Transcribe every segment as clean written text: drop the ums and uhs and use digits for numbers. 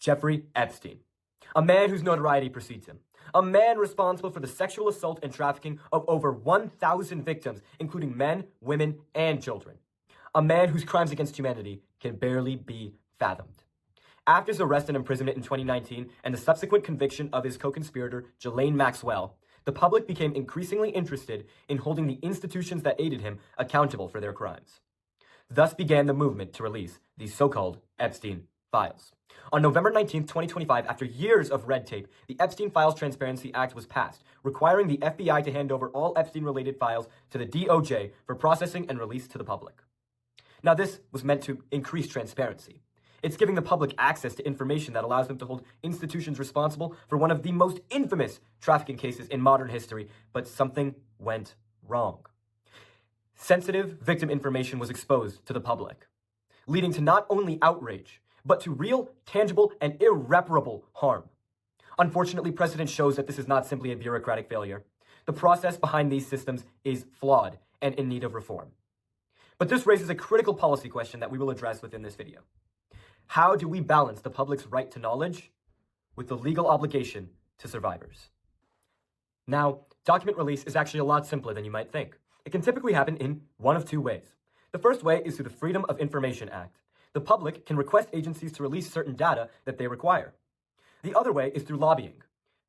Jeffrey Epstein, a man whose notoriety precedes him, a man responsible for the sexual assault and trafficking of over 1,000 victims, including men, women, and children, a man whose crimes against humanity can barely be fathomed. After his arrest and imprisonment in 2019 and the subsequent conviction of his co-conspirator, Ghislaine Maxwell, the public became increasingly interested in holding the institutions that aided him accountable for their crimes. Thus began the movement to release these so-called Epstein files. On November 19, 2025, after years of red tape, the Epstein Files Transparency Act was passed, requiring the FBI to hand over all Epstein-related files to the DOJ for processing and release to the public. Now, this was meant to increase transparency. It's giving the public access to information that allows them to hold institutions responsible for one of the most infamous trafficking cases in modern history, but something went wrong. Sensitive victim information was exposed to the public, leading to not only outrage, but to real, tangible, and irreparable harm. Unfortunately, precedent shows that this is not simply a bureaucratic failure. The process behind these systems is flawed and in need of reform. But this raises a critical policy question that we will address within this video. How do we balance the public's right to knowledge with the legal obligation to survivors? Now, document release is actually a lot simpler than you might think. It can typically happen in one of two ways. The first way is through the Freedom of Information Act. The public can request agencies to release certain data that they require. The other way is through lobbying.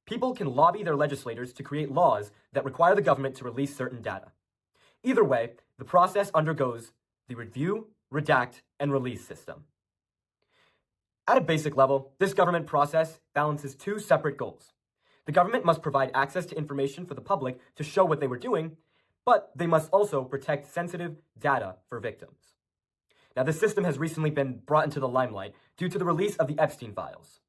People can lobby their legislators to create laws that require the government to release certain data. Either way, the process undergoes the review, redact, and release system. At a basic level, this government process balances two separate goals. The government must provide access to information for the public to show what they were doing, but they must also protect sensitive data for victims. Now, this system has recently been brought into the limelight due to the release of the Epstein files.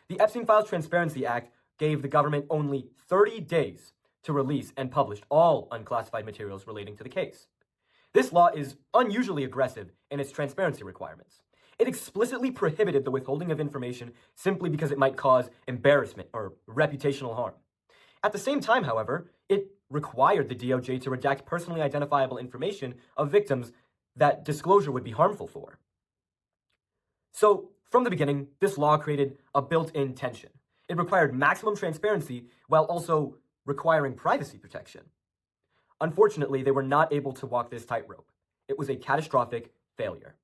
The Epstein Files Transparency Act gave the government only 30 days to release and publish all unclassified materials relating to the case. This law is unusually aggressive in its transparency requirements. It explicitly prohibited the withholding of information simply because it might cause embarrassment or reputational harm. At the same time, however, it required the DOJ to redact personally identifiable information of victims that disclosure would be harmful for. So, from the beginning, this law created a built-in tension. It required maximum transparency while also requiring privacy protection. Unfortunately, they were not able to walk this tightrope. It was a catastrophic failure.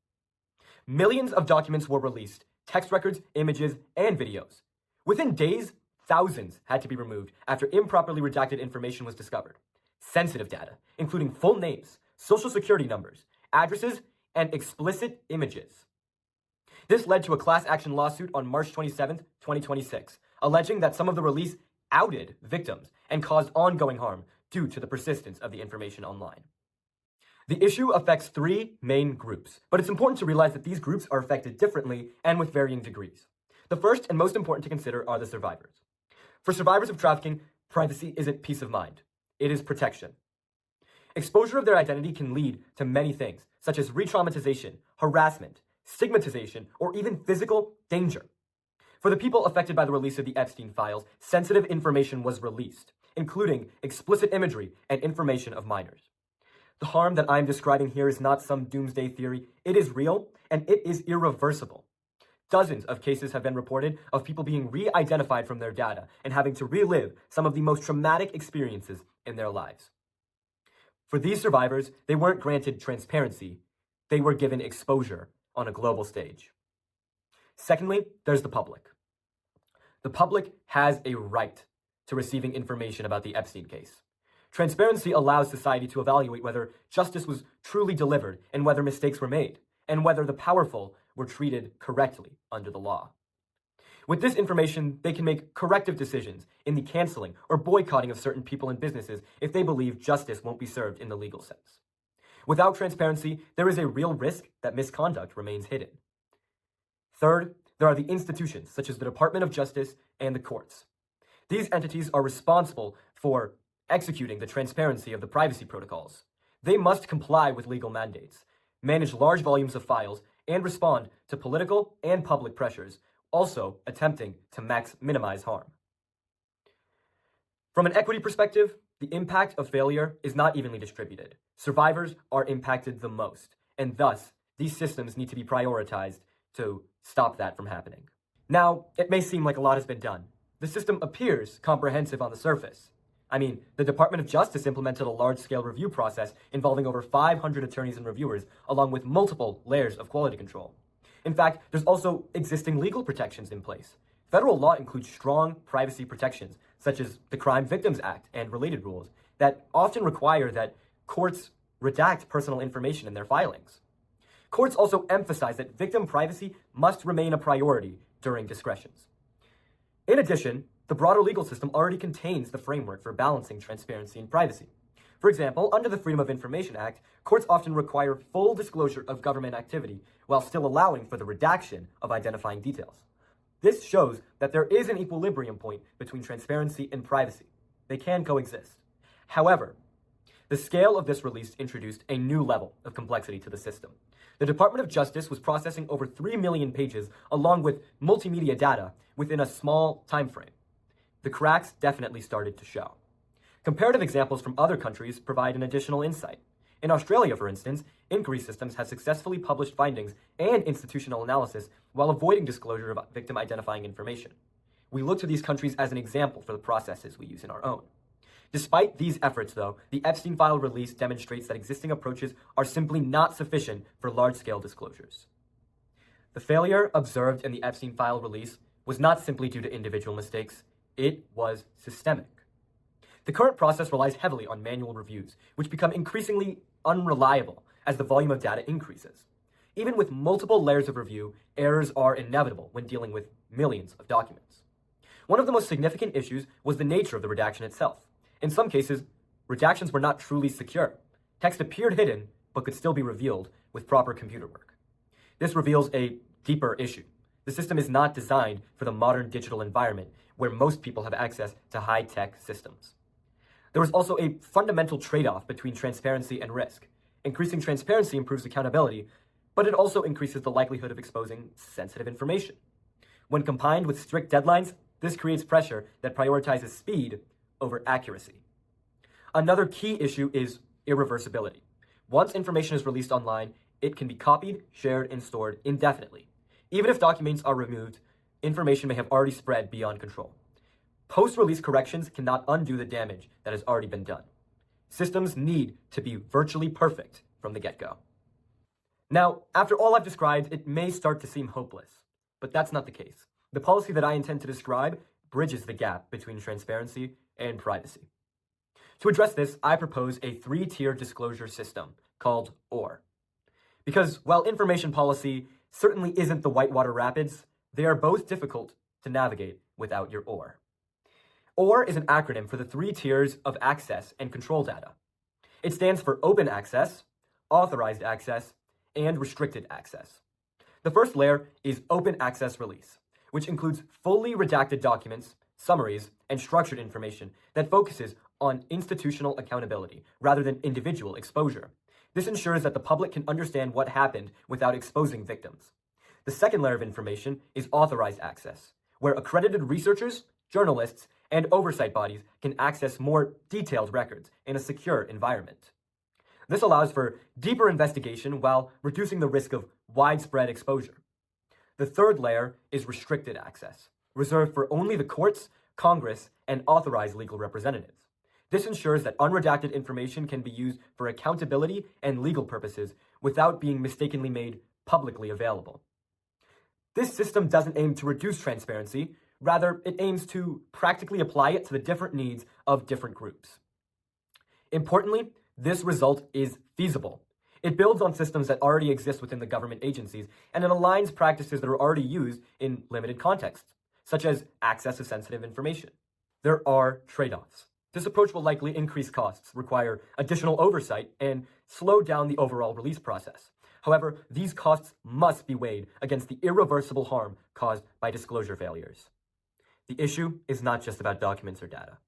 Millions of documents were released, text records, images, and videos. Within days, thousands had to be removed after improperly redacted information was discovered. Sensitive data, including full names, social security numbers, addresses, and explicit images. This led to a class action lawsuit on March 27, 2026, alleging that some of the release outed victims and caused ongoing harm due to the persistence of the information online. The issue affects three main groups, but it's important to realize that these groups are affected differently and with varying degrees. The first and most important to consider are the survivors. For survivors of trafficking, privacy isn't peace of mind. It is protection. Exposure of their identity can lead to many things, such as re-traumatization, harassment, stigmatization, or even physical danger. For the people affected by the release of the Epstein files, sensitive information was released, including explicit imagery and information of minors. The harm that I'm describing here is not some doomsday theory. It is real, and it is irreversible. Dozens of cases have been reported of people being re-identified from their data and having to relive some of the most traumatic experiences in their lives. For these survivors, they weren't granted transparency. They were given exposure on a global stage. Secondly, there's the public. The public has a right to receiving information about the Epstein case. Transparency allows society to evaluate whether justice was truly delivered and whether mistakes were made, and whether the powerful were treated correctly under the law. With this information, they can make corrective decisions in the canceling or boycotting of certain people and businesses if they believe justice won't be served in the legal sense. Without transparency, there is a real risk that misconduct remains hidden. Third, there are the institutions, such as the Department of Justice and the courts. These entities are responsible for executing the transparency of the privacy protocols. They must comply with legal mandates, manage large volumes of files, and respond to political and public pressures, also attempting to minimize harm. From an equity perspective, the impact of failure is not evenly distributed. Survivors are impacted the most, and thus, these systems need to be prioritized to stop that from happening. Now, it may seem like a lot has been done. The system appears comprehensive on the surface. I mean, the Department of Justice implemented a large-scale review process involving over 500 attorneys and reviewers, along with multiple layers of quality control. In fact, there's also existing legal protections in place. Federal law includes strong privacy protections, such as the Crime Victims Act and related rules, that often require that courts redact personal information in their filings. Courts also emphasize that victim privacy must remain a priority during discretions. In addition, the broader legal system already contains the framework for balancing transparency and privacy. For example, under the Freedom of Information Act, courts often require full disclosure of government activity while still allowing for the redaction of identifying details. This shows that there is an equilibrium point between transparency and privacy. They can coexist. However, the scale of this release introduced a new level of complexity to the system. The Department of Justice was processing over 3 million pages along with multimedia data within a small time frame. The cracks definitely started to show. Comparative examples from other countries provide an additional insight. In Australia, for instance, inquiry systems have successfully published findings and institutional analysis while avoiding disclosure of victim identifying information. We look to these countries as an example for the processes we use in our own. Despite these efforts, though, the Epstein file release demonstrates that existing approaches are simply not sufficient for large-scale disclosures. The failure observed in the Epstein file release was not simply due to individual mistakes, it was systemic. The current process relies heavily on manual reviews, which become increasingly unreliable as the volume of data increases. Even with multiple layers of review, errors are inevitable when dealing with millions of documents. One of the most significant issues was the nature of the redaction itself. In some cases, redactions were not truly secure. Text appeared hidden, but could still be revealed with proper computer work. This reveals a deeper issue. The system is not designed for the modern digital environment where most people have access to high-tech systems. There is also a fundamental trade-off between transparency and risk. Increasing transparency improves accountability, but it also increases the likelihood of exposing sensitive information. When combined with strict deadlines, this creates pressure that prioritizes speed over accuracy. Another key issue is irreversibility. Once information is released online, it can be copied, shared, and stored indefinitely. Even if documents are removed, information may have already spread beyond control. Post-release corrections cannot undo the damage that has already been done. Systems need to be virtually perfect from the get-go. Now, after all I've described, it may start to seem hopeless, but that's not the case. The policy that I intend to describe bridges the gap between transparency and privacy. To address this, I propose a 3-tier disclosure system called OR. Because while information policy certainly isn't the whitewater rapids, they are both difficult to navigate without your OR. OR is an acronym for the 3 tiers of access and control data. It stands for open access, authorized access, and restricted access. The first layer is open access release, which includes fully redacted documents, summaries, and structured information that focuses on institutional accountability rather than individual exposure. This ensures that the public can understand what happened without exposing victims. The second layer of information is authorized access, where accredited researchers, journalists, and oversight bodies can access more detailed records in a secure environment. This allows for deeper investigation while reducing the risk of widespread exposure. The third layer is restricted access, reserved for only the courts, Congress, and authorized legal representatives. This ensures that unredacted information can be used for accountability and legal purposes without being mistakenly made publicly available. This system doesn't aim to reduce transparency, rather it aims to practically apply it to the different needs of different groups. Importantly, this result is feasible. It builds on systems that already exist within the government agencies, and it aligns practices that are already used in limited contexts, such as access to sensitive information. There are trade-offs. This approach will likely increase costs, require additional oversight, and slow down the overall release process. However, these costs must be weighed against the irreversible harm caused by disclosure failures. The issue is not just about documents or data.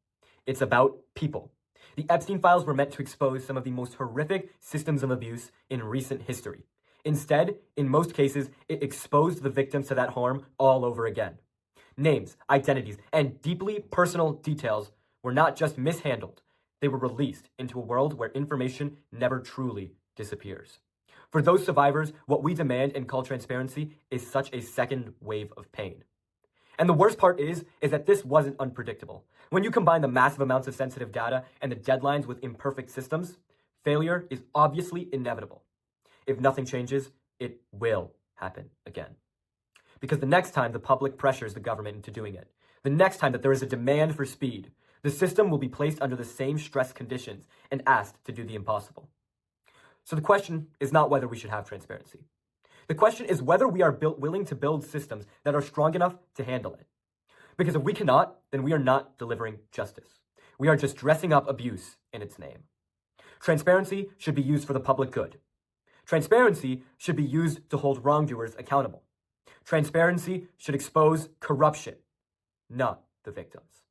It's about people. The Epstein files were meant to expose some of the most horrific systems of abuse in recent history. Instead, in most cases, it exposed the victims to that harm all over again. Names, identities, and deeply personal details were not just mishandled, they were released into a world where information never truly disappears. For those survivors, what we demand and call transparency is such a second wave of pain. And the worst part is that this wasn't unpredictable. When you combine the massive amounts of sensitive data and the deadlines with imperfect systems, failure is obviously inevitable. If nothing changes, it will happen again. Because the next time the public pressures the government into doing it, the next time that there is a demand for speed, the system will be placed under the same stress conditions and asked to do the impossible. So the question is not whether we should have transparency. The question is whether we are willing to build systems that are strong enough to handle it. Because if we cannot, then we are not delivering justice. We are just dressing up abuse in its name. Transparency should be used for the public good. Transparency should be used to hold wrongdoers accountable. Transparency should expose corruption, not the victims.